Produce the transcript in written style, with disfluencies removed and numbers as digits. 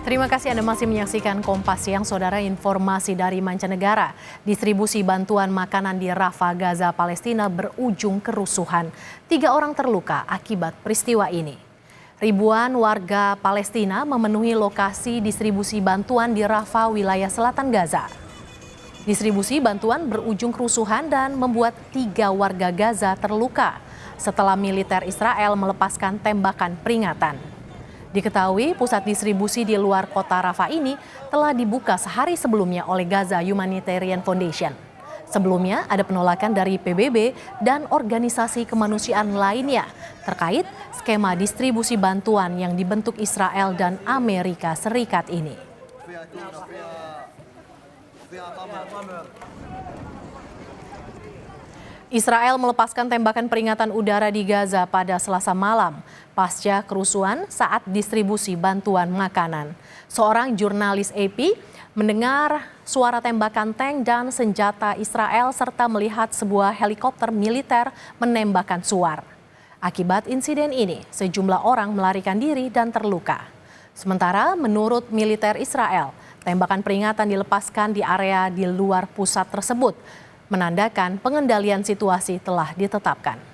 Terima kasih Anda masih menyaksikan Kompas Siang, Saudara. Informasi dari mancanegara. Distribusi bantuan makanan di Rafah, Gaza, Palestina berujung kerusuhan. 3 orang terluka akibat peristiwa ini. Ribuan warga Palestina memenuhi lokasi distribusi bantuan di Rafah, wilayah selatan Gaza. Distribusi bantuan berujung kerusuhan dan membuat 3 warga Gaza terluka setelah militer Israel melepaskan tembakan peringatan. Diketahui pusat distribusi di luar kota Rafah ini telah dibuka sehari sebelumnya oleh Gaza Humanitarian Foundation. Sebelumnya ada penolakan dari PBB dan organisasi kemanusiaan lainnya terkait skema distribusi bantuan yang dibentuk Israel dan Amerika Serikat ini. Israel melepaskan tembakan peringatan udara di Gaza pada Selasa malam pasca kerusuhan saat distribusi bantuan makanan. Seorang jurnalis AP mendengar suara tembakan tank dan senjata Israel serta melihat sebuah helikopter militer menembakkan suar. Akibat insiden ini, sejumlah orang melarikan diri dan terluka. Sementara menurut militer Israel, tembakan peringatan dilepaskan di area di luar pusat tersebut, menandakan pengendalian situasi telah ditetapkan.